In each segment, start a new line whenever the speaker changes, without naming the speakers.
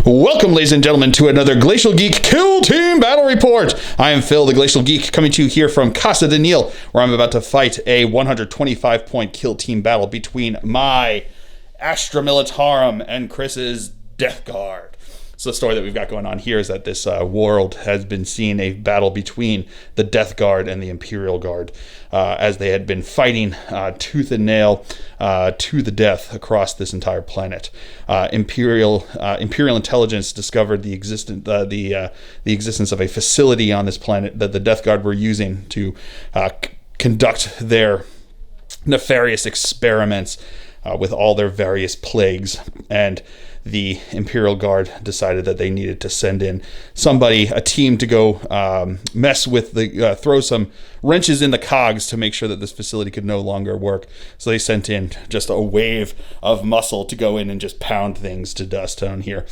Welcome, ladies and gentlemen, to another Glacial Geek Kill Team Battle Report. I am Phil, the Glacial Geek, coming to you here from Casa de Neil, where I'm about to fight a 125-point kill team battle between my Astra Militarum and Chris's Death Guard. So the story that we've got going on here is that this world has been seeing a battle between the Death Guard and the Imperial Guard as they had been fighting tooth and nail to the death across this entire planet. Imperial intelligence discovered the existence of a facility on this planet that the Death Guard were using to conduct their nefarious experiments with all their various plagues, and the Imperial Guard decided that they needed to send in a team to go mess with throw some wrenches in the cogs to make sure that this facility could no longer work. So they sent in just a wave of muscle to go in and just pound things to dust down here.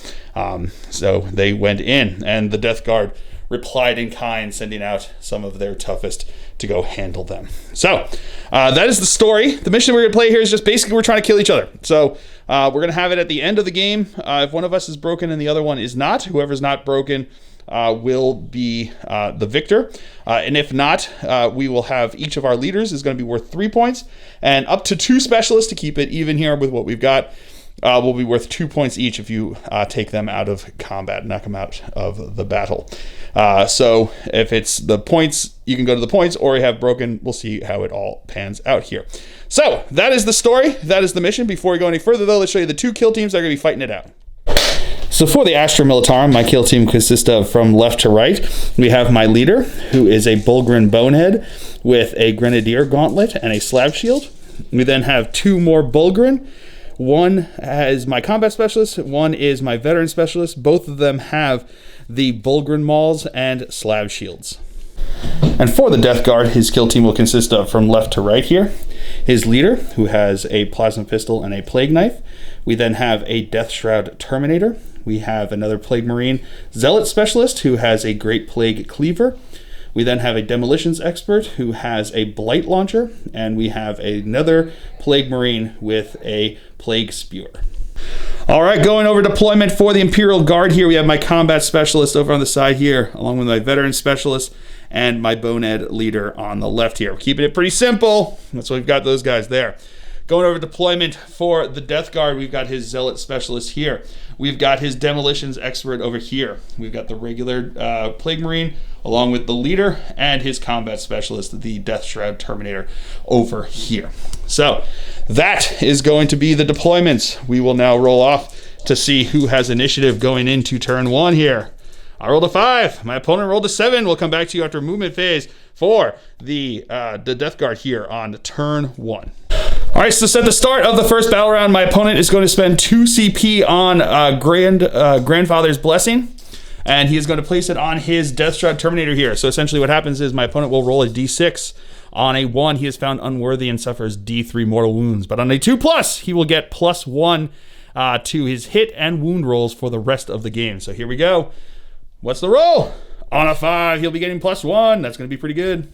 So they went in, and the Death Guard replied in kind, sending out some of their toughest to go handle them. So that is the story. The mission we're going to play here is just basically we're trying to kill each other. So we're going to have it at the end of the game. If one of us is broken and the other one is not, whoever's not broken will be the victor. And if not, we will have each of our leaders is going to be worth 3 points, and up to 2 specialists to keep it even here with what we've got. Will be worth 2 points each if you take them out of combat, knock them out of the battle. So if it's the points, you can go to the points, or you have broken. We'll see how it all pans out here. So that is the story. That is the mission. Before we go any further, though, let's show you the 2 kill teams that are going to be fighting it out. So for the Astra Militarum, my kill team consists of, from left to right, we have my leader, who is a Bullgryn Bone Ead with a Grenadier Gauntlet and a Slab Shield. We then have 2 more Bullgryn. One is my combat specialist, one is my veteran specialist. Both of them have the Bullgryn Mauls and slab shields. And for the Death Guard, his kill team will consist of, from left to right here, his leader, who has a plasma pistol and a plague knife. We then have a Death Shroud Terminator. We have another Plague Marine Zealot Specialist, who has a Great Plague Cleaver. We then have a Demolitions Expert who has a Blight Launcher, and we have another Plague Marine with a Plague Spewer. All right, going over deployment for the Imperial Guard here, we have my Combat Specialist over on the side here, along with my Veteran Specialist and my Bone Ead leader on the left here. We're keeping it pretty simple. That's why we've got those guys there. Going over deployment for the Death Guard, we've got his Zealot Specialist here. We've got his Demolitions Expert over here. We've got the regular Plague Marine along with the leader and his Combat Specialist, the Death Shroud Terminator, over here. So that is going to be the deployments. We will now roll off to see who has initiative going into turn 1 here. I rolled a 5. My opponent rolled a 7. We'll come back to you after movement phase for the Death Guard here on turn 1. All right, so at the start of the first battle round, my opponent is going to spend 2 CP on Grandfather's Blessing, and he is going to place it on his Death Shroud Terminator here. So essentially what happens is my opponent will roll a D6. On a 1, he is found unworthy and suffers D3 mortal wounds. But on a 2+, he will get +1 to his hit and wound rolls for the rest of the game. So here we go. What's the roll? On a 5, he'll be getting +1. That's going to be pretty good.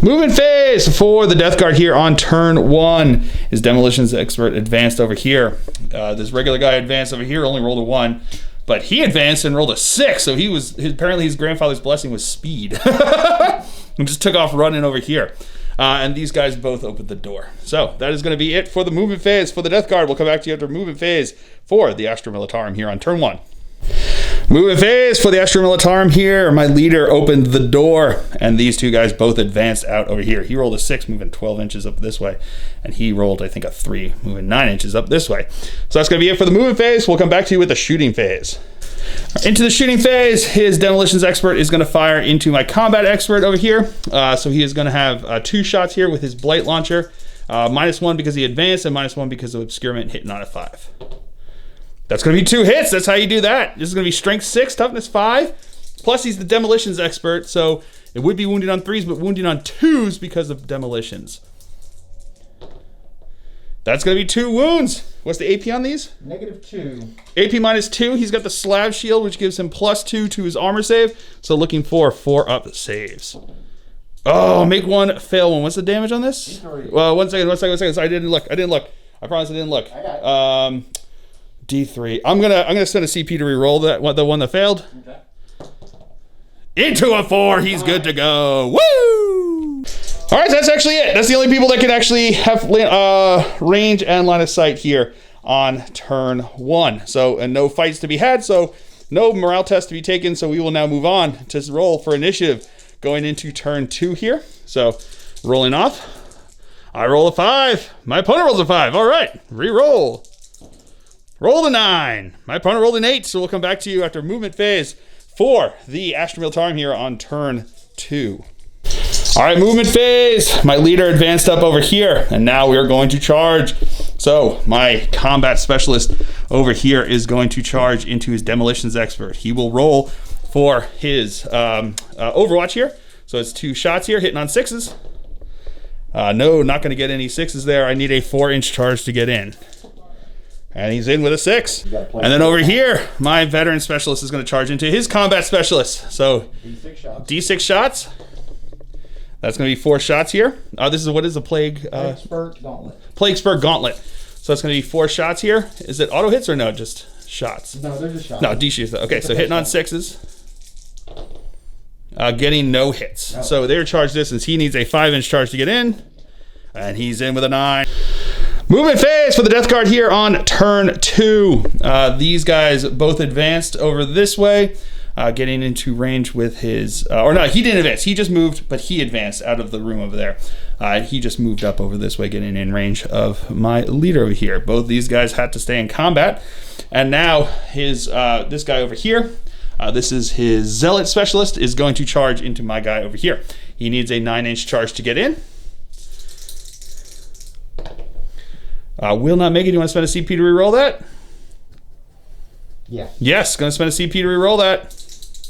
Movement phase for the Death Guard here on turn 1. His Demolitions Expert advanced over here. This regular guy advanced over here, only rolled a 1. But he advanced and rolled a 6, so apparently his Grandfather's Blessing was speed. And just took off running over here. And these guys both opened the door. So that is going to be it for the movement phase for the Death Guard. We'll come back to you after movement phase for the Astra Militarum here on turn 1. Movement phase for the Astra Militarum here. My leader opened the door, and these 2 guys both advanced out over here. He rolled a 6, moving 12 inches up this way, and he rolled, I think, a 3, moving 9 inches up this way. So that's going to be it for the movement phase. We'll come back to you with the shooting phase. Into the shooting phase, his Demolitions Expert is going to fire into my Combat Expert over here. So he is going to have 2 shots here with his Blight Launcher. -1 because he advanced, and -1 because of Obscurement hitting on a 5. That's going to be 2 hits. That's how you do that. This is going to be Strength 6, Toughness 5. Plus, he's the Demolitions Expert, so it would be wounded on 3s, but wounded on 2s because of Demolitions. That's going to be 2 wounds. What's the AP on these?
-2.
AP -2. He's got the Slab Shield, which gives him +2 to his armor save. So looking for 4-up saves. Oh, make 1, fail 1. What's the damage on this?
3.
Well, one second. Sorry, I didn't look. I promise I didn't look.
I got it.
D3. I'm gonna spend a CP to re-roll the one that failed.
Okay.
Into a 4. He's good to go. Woo! All right, so that's actually it. That's the only people that can actually have range and line of sight here on turn 1. So, and no fights to be had. So, no morale test to be taken. So, we will now move on to roll for initiative going into turn 2 here. So, rolling off. I roll a 5. My opponent rolls a 5. All right, re-roll. Roll a 9. My opponent rolled an 8. So, we'll come back to you after movement phase for the Astra Militarum here on turn 2. All right, movement phase. My leader advanced up over here, and now we are going to charge. So my combat specialist over here is going to charge into his demolitions expert. He will roll for his overwatch here. So it's 2 shots here, hitting on 6s. No, not going to get any 6s there. I need a 4-inch charge to get in. And he's in with a 6. And then over here, my veteran specialist is going to charge into his combat specialist. So D6 shots. That's going to be 4 shots here. This is what is a plague?
Plague Spurt Gauntlet.
Plague Spurt Gauntlet. So that's going to be 4 shots here. Is it auto hits or no? Just shots.
No, they're just shots.
No, D6. Okay, so hitting on 6s. Getting no hits.
Oh.
So their charge distance, he needs a 5-inch charge to get in. And he's in with a 9. Movement phase for the Death Guard here on turn 2. These guys both advanced over this way. Getting into range with his, or no, he didn't advance. He just moved, but he advanced out of the room over there. He just moved up over this way, getting in range of my leader over here. Both these guys had to stay in combat. And now his, this guy over here, this is his Zealot Specialist, is going to charge into my guy over here. He needs a 9-inch charge to get in. Will not make it. Do you want to spend a CP to reroll that?
Yeah.
Yes, going to spend a CP to reroll that.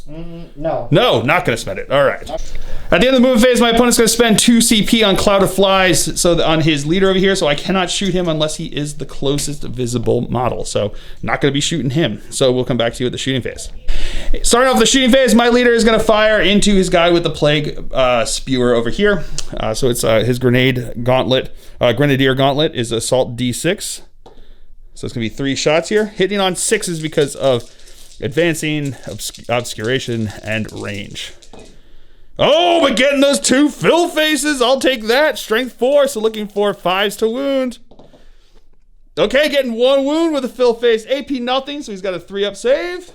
No.
No, not going to spend it. All right. At the end of the movement phase, my opponent's going to spend 2 CP on Cloud of Flies, so on his leader over here, so I cannot shoot him unless he is the closest visible model. So not going to be shooting him. So we'll come back to you at the shooting phase. Starting off the shooting phase, my leader is going to fire into his guy with the Plague Spewer over here. So it's his Grenadier Gauntlet is Assault D6. So it's going to be 3 shots here. Hitting on 6s because of advancing, obscuration, and range. Oh, but getting those 2 fill faces, I'll take that. Strength 4, so looking for 5s to wound. Okay, getting 1 wound with a fill face. AP nothing, so he's got a 3-up save.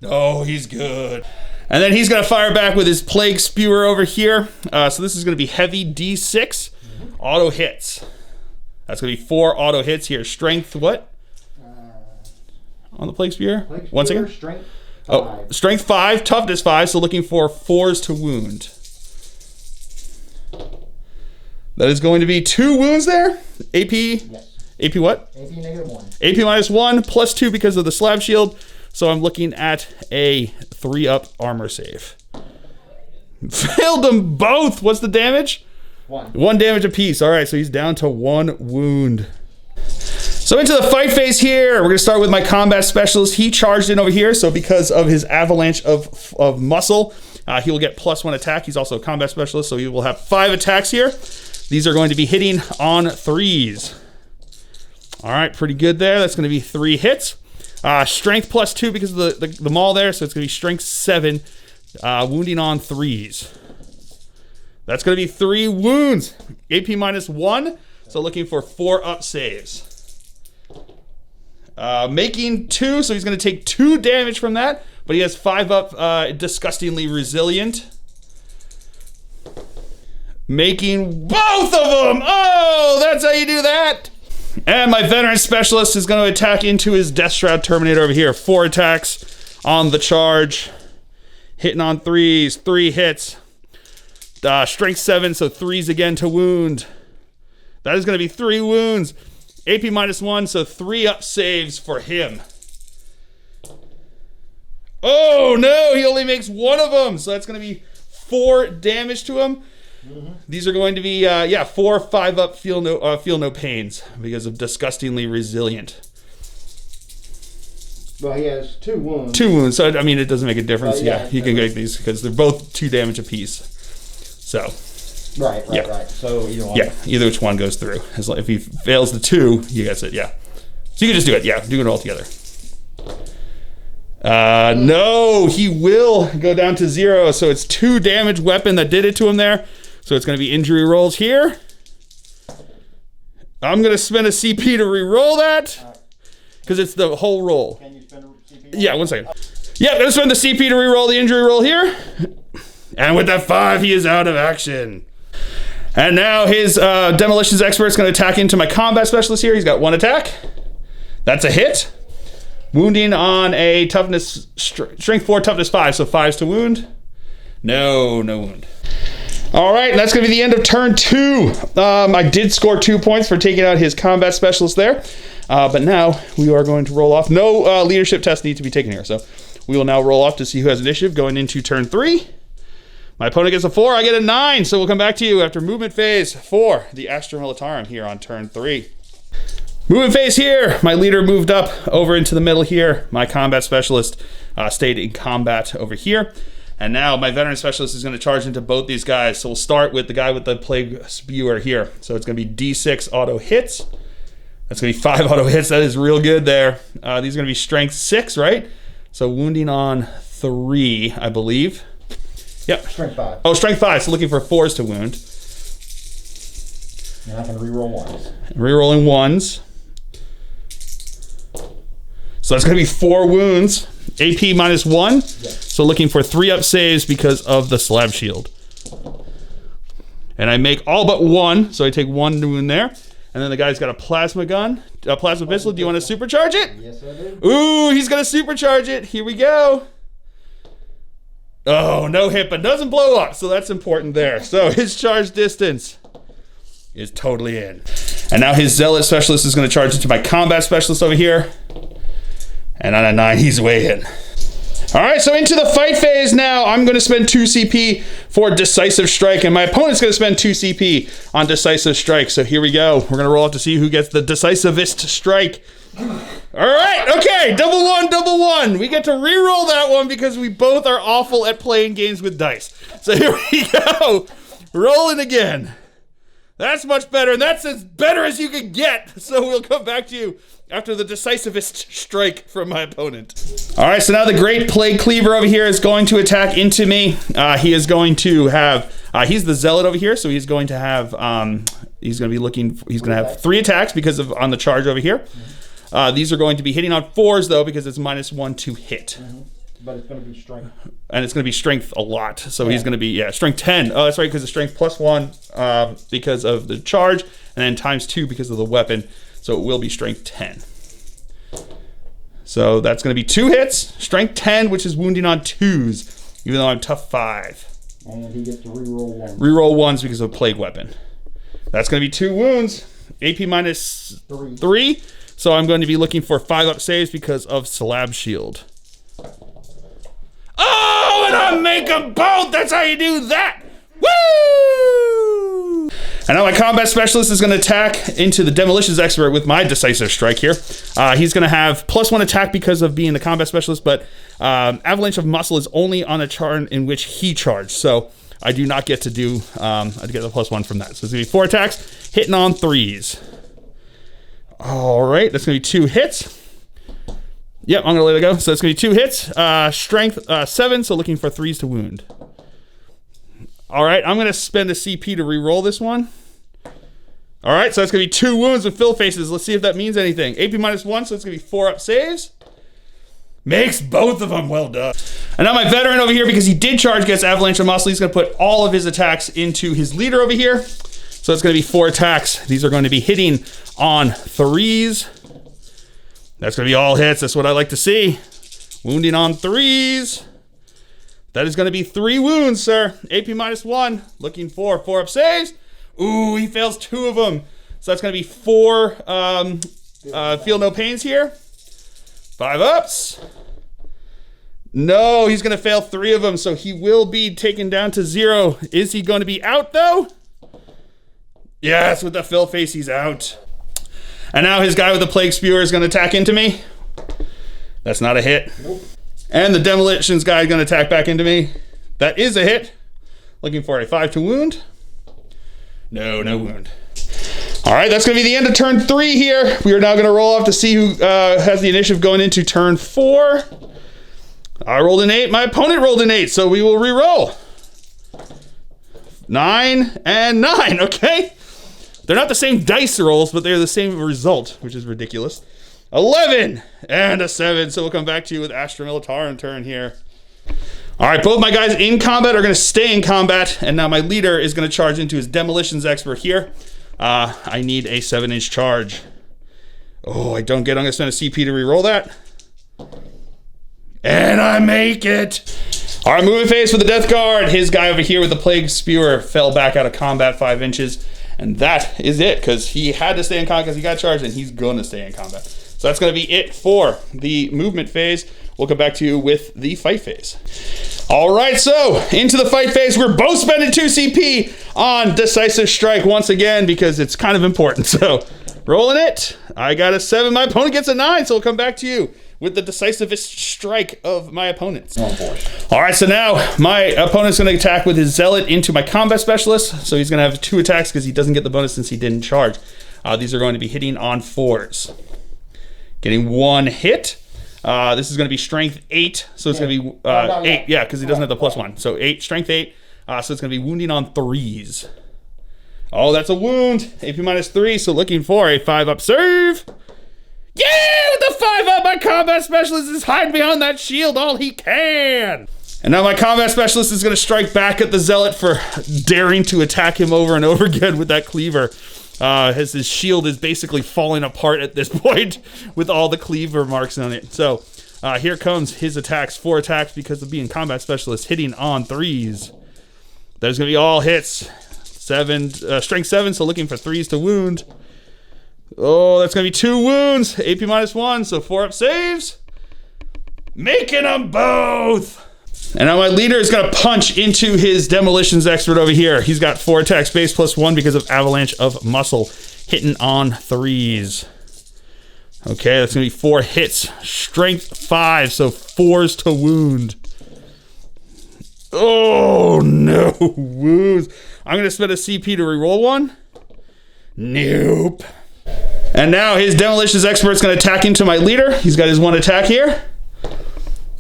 Oh, he's good. And then he's going to fire back with his Plague Spewer over here. So this is going to be heavy D6. Auto hits. That's going to be 4 auto hits here. Strength what? On the Plague Spear? Once again?
Strength 5.
Oh, Strength 5, Toughness 5, so looking for 4s to wound. That is going to be 2 wounds there. AP?
Yes.
AP what?
AP -1.
AP -1, plus 2 because of the slab shield. So I'm looking at a 3-up armor save. Failed them both. What's the damage?
1.
1 damage apiece. All right, so he's down to 1 wound. So into the fight phase here, we're going to start with my combat specialist. He charged in over here, so because of his avalanche of muscle, he will get +1 attack. He's also a combat specialist, so he will have 5 attacks here. These are going to be hitting on 3s. All right, pretty good there. That's going to be 3 hits. Strength +2 because of the maul there, so it's going to be strength 7, wounding on 3s. That's going to be 3 wounds. AP -1, so looking for 4-up saves. Making 2, so he's going to take 2 damage from that, but he has 5-up, disgustingly resilient. Making both of them! Oh, that's how you do that! And my veteran specialist is going to attack into his Death Shroud Terminator over here. 4 attacks on the charge. Hitting on 3s, 3 hits. Strength 7, so 3s again to wound. That is going to be 3 wounds. AP -1, so 3-up saves for him. Oh no, he only makes 1 of them, so that's going to be 4 damage to him. These are going to be 4 5-up feel no pains because of disgustingly resilient.
Well, he has 2 wounds.
2 wounds, so I mean it doesn't make a difference. He can get these because they're both 2 damage apiece. So. Right.
So either one.
Yeah, either which one goes through. If he fails the 2, he gets it. Yeah. So you can just do it. Yeah, do it all together. No, he will go down to 0. So it's 2 damage weapon that did it to him there. So it's going to be injury rolls here. I'm going to spend a CP to re-roll that because it's the whole roll.
Can you spend a CP?
Yeah, 1 second. Yeah, going to spend the CP to re-roll the injury roll here. And with that 5, he is out of action. And now his demolitions expert is going to attack into my combat specialist here. He's got 1 attack. That's a hit. Wounding on a toughness, strength 4, toughness 5. So 5's to wound. No wound. All right, and that's going to be the end of turn 2. I did score 2 points for taking out his combat specialist there. But now we are going to roll off. No leadership tests need to be taken here. So we will now roll off to see who has initiative going into turn 3. My opponent gets a 4, I get a 9. So we'll come back to you after movement phase for the Astra Militarum here on turn 3. Movement phase here. My leader moved up over into the middle here. My combat specialist stayed in combat over here. And now my veteran specialist is going to charge into both these guys. So we'll start with the guy with the plague spewer here. So it's going to be D6 auto hits. That's going to be 5 auto hits. That is real good there. These are going to be strength 6, right? So wounding on 3, I believe. Yep.
Strength 5.
Oh, strength 5. So looking for 4s to wound.
And I can reroll 1s.
Rerolling 1s. So that's going to be 4 wounds. AP -1.
Yes.
So looking for 3 up saves because of the slab shield. And I make all but 1. So I take 1 wound there. And then the guy's got a plasma gun, a plasma pistol. Do you want to supercharge it?
Yes, I do.
Ooh, he's going to supercharge it. Here we go. Oh, no hit, but doesn't blow up. So that's important there. So his charge distance is totally in. And now his zealot specialist is going to charge into my combat specialist over here. And on a 9, he's way in. All right, so into the fight phase now. I'm going to spend 2 CP for decisive strike, and my opponent's going to spend 2 CP on decisive strike. So here we go. We're going to roll up to see who gets the decisivest strike. All right, okay, double one. We get to re-roll that one because we both are awful at playing games with dice. So here we go. Rolling again. That's much better, and that's as better as you can get. So we'll come back to you after the decisivest strike from my opponent. All right, so now the Great Plague Cleaver over here is going to attack into me. He is going to have, he's the Zealot over here, so he's going to have, he's going to have 3 attacks because of on the charge over here. These are going to be hitting on 4s though because it's -1 to hit.
But it's going to be strength.
And it's going to be strength a lot. So he's going to be, strength 10. Oh, that's right, because it's strength +1 because of the charge, and then ×2 because of the weapon. So it will be strength 10. So that's going to be 2 hits, strength 10, which is wounding on 2s, even though I'm tough 5.
And he gets to reroll 1.
Reroll 1s because of a plague weapon. That's going to be 2 wounds, AP -3. So I'm going to be looking for 5 up saves because of slab shield. Oh, and I make them both. That's how you do that. Woo! And now my combat specialist is going to attack into the demolitions expert with my decisive strike here. He's going to have +1 attack because of being the combat specialist, but avalanche of muscle is only on a turn in which he charged. So I do not get to do, I get the +1 from that. So it's going to be 4 attacks, hitting on 3s. All right, that's going to be 2 hits. Yep, I'm going to let it go. So it's going to be 2 hits, strength 7, so looking for 3s to wound. All right, I'm going to spend a CP to re-roll this one. All right, so it's going to be 2 wounds with fill faces. Let's see if that means anything. AP -1, so it's going to be 4 up saves. Makes both of them. Well done. And now my veteran over here, because he did charge against Avalanche of Muscle, he's going to put all of his attacks into his leader over here. So it's going to be 4 attacks. These are going to be hitting on 3s. That's going to be all hits. That's what I like to see. Wounding on 3s. That is going to be 3 wounds, sir. AP -1. Looking for 4 up saves. Ooh, he fails 2 of them. So that's going to be 4 feel no pains here. 5 ups. No, he's going to fail 3 of them, so he will be taken down to 0. Is he going to be out, though? Yes, with the fill face, he's out. And now his guy with the plague spewer is going to attack into me. That's not a hit.
Nope.
And the demolitions guy is going to attack back into me. That is a hit. Looking for a 5 to wound. No wound. All right, that's going to be the end of turn 3 here. We are now going to roll off to see who has the initiative going into turn 4. I rolled an 8. My opponent rolled an 8, so we will re-roll. 9 and 9, okay? They're not the same dice rolls, but they're the same result, which is ridiculous. 11 and a 7, so we'll come back to you with Astra Militarum turn here. All right, both my guys in combat are going to stay in combat, and now my leader is going to charge into his demolitions expert here. I need a 7-inch charge. Oh, I don't get it. I'm going to spend a CP to re-roll that. And I make it. All right, moving phase for the Death Guard. His guy over here with the Plague Spewer fell back out of combat 5 inches. And that is it, because he had to stay in combat because he got charged, and he's going to stay in combat. So that's going to be it for the movement phase. We'll come back to you with the fight phase. All right, so into the fight phase. We're both spending 2 CP on Decisive Strike once again because it's kind of important. So rolling it. I got a 7. My opponent gets a 9, so we'll come back to you with the decisivest strike of my opponents. All right, so now my opponent's going to attack with his Zealot into my Combat Specialist. So he's going to have 2 attacks because he doesn't get the bonus since he didn't charge. These are going to be hitting on 4s. Getting 1 hit. This is going to be Strength 8, so it's going to be 8, yeah, because he doesn't have the +1. So 8, Strength 8, so it's going to be wounding on 3s. Oh, that's a wound. AP -3, so looking for a 5-up save. Yeah, with the 5-up, my Combat Specialist is hiding behind that shield all he can. And now my Combat Specialist is going to strike back at the Zealot for daring to attack him over and over again with that cleaver. As his shield is basically falling apart at this point with all the cleaver marks on it. So here comes his attacks. 4 attacks because of being Combat Specialist, hitting on 3s. There's going to be all hits. 7, Strength 7, so looking for 3s to wound. Oh, that's going to be 2 wounds. AP -1, so 4-up saves. Making them both. And now my leader is going to punch into his demolitions expert over here. He's got 4 attacks base +1 because of Avalanche of Muscle, hitting on 3s. Okay, that's going to be 4 hits. Strength 5, so 4s to wound. Oh, no wounds. I'm going to spend a CP to reroll 1. Nope. And now his demolitions expert is going to attack into my leader. He's got his 1 attack here.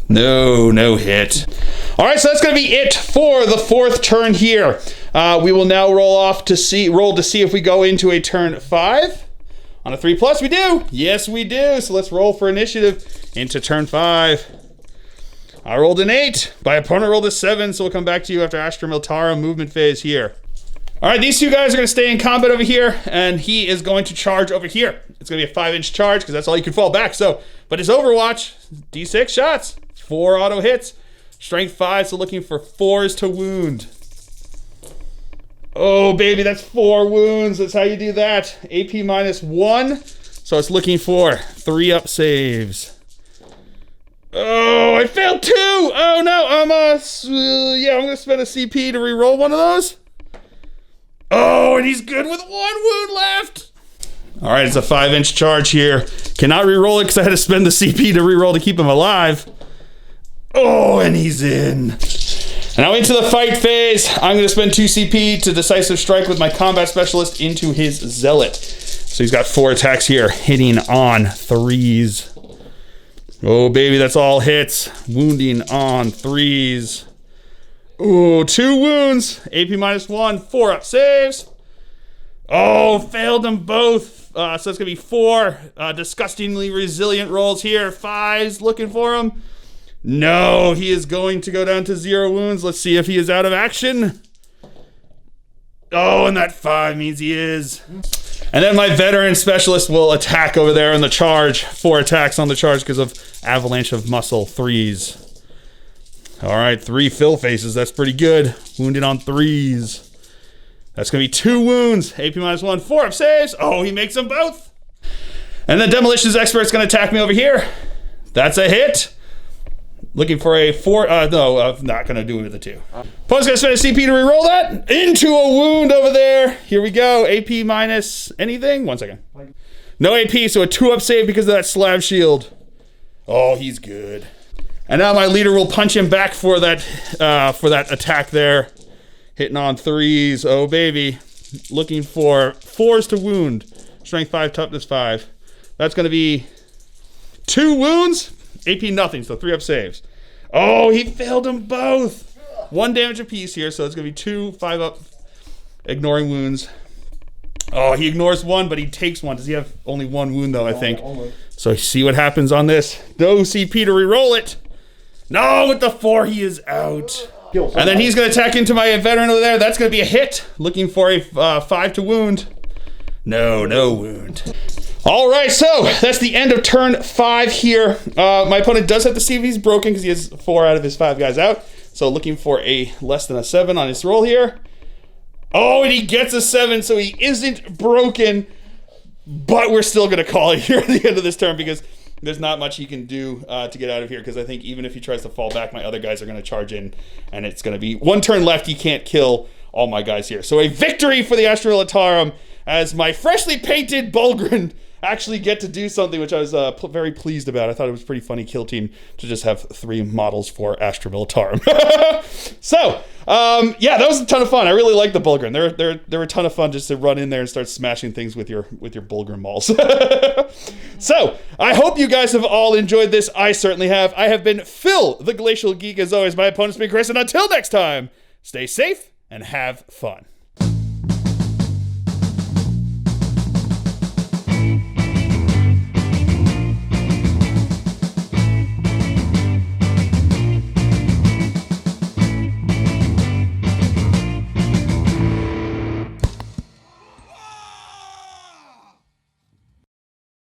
No hit. All right, so that's going to be it for the 4th turn here. We will now roll to see if we go into a turn 5. On a 3+, we do. Yes, we do. So let's roll for initiative into turn 5. I rolled an 8. My opponent rolled a 7, so we'll come back to you after Astra Militarum movement phase here. All right, these 2 guys are going to stay in combat over here, and he is going to charge over here. It's going to be a 5-inch charge because that's all you can fall back. So, but his Overwatch, D6 shots. 4 auto hits, Strength 5, so looking for 4s to wound. Oh, baby, that's 4 wounds. That's how you do that. AP -1, so it's looking for 3-up saves. Oh, I failed 2. Oh, no, I'm going to spend a CP to reroll one of those. Oh, and he's good with 1 wound left. All right, it's a 5-inch charge here. Cannot reroll it because I had to spend the CP to reroll to keep him alive. Oh, and he's in. And now into the fight phase. I'm going to spend 2 CP to Decisive Strike with my Combat Specialist into his Zealot. So he's got 4 attacks here, hitting on 3s. Oh, baby, that's all hits. Wounding on 3s. Oh, 2 wounds. AP -1, 4-up saves. Oh, failed them both. So it's going to be 4 disgustingly resilient rolls here. 5s looking for him. No, he is going to go down to 0 wounds. Let's see if he is out of action. Oh, and that 5 means he is. And then my Veteran Specialist will attack over there on the charge. 4 attacks on the charge because of Avalanche of Muscle, 3s. All right, 3 fill faces. That's pretty good. Wounded on 3s. That's going to be 2 wounds. AP -1, 4-up saves. Oh, he makes them both. And the Demolitions Expert's going to attack me over here. That's a hit. Looking for a 4. No, I'm not going to do it with the 2. Opponent's going to spend a CP to reroll that. Into a wound over there. Here we go. AP minus anything. 1 second. No AP, so a 2-up save because of that slab shield. Oh, he's good. And now my leader will punch him back for that attack there. Hitting on 3s. Oh, baby. looking for 4s to wound. Strength 5, toughness 5. That's going to be 2 wounds, AP nothing, so 3 up saves. Oh, he failed them both. 1 damage apiece here, so it's going to be 2 5 up, ignoring wounds. Oh, he ignores 1, but he takes 1. Does he have only 1 wound, though, I think? So see what happens on this. No CP to reroll it. No, with the 4, he is out. And then he's going to attack into my veteran over there. That's going to be a hit. Looking for a 5 to wound. No wound. All right, so that's the end of turn 5 here. My opponent does have to see if he's broken because he has 4 out of his 5 guys out. So looking for a less than a 7 on his roll here. Oh, and he gets a 7, so he isn't broken. But we're still going to call it here at the end of this turn because there's not much he can do to get out of here, because I think even if he tries to fall back, my other guys are going to charge in, and it's going to be 1 turn left. He can't kill all my guys here. So a victory for the Astra Militarum as my freshly painted Bullgryn actually get to do something, which I was very pleased about. I thought it was pretty funny kill team to just have 3 models for Astra Militarum. So, yeah, that was a ton of fun. I really like the Bullgryn. They're a ton of fun just to run in there and start smashing things with your Bullgryn mauls. So, I hope you guys have all enjoyed this. I certainly have. I have been Phil, the Glacial Geek, as always. My opponent's been Chris, and until next time, stay safe and have fun.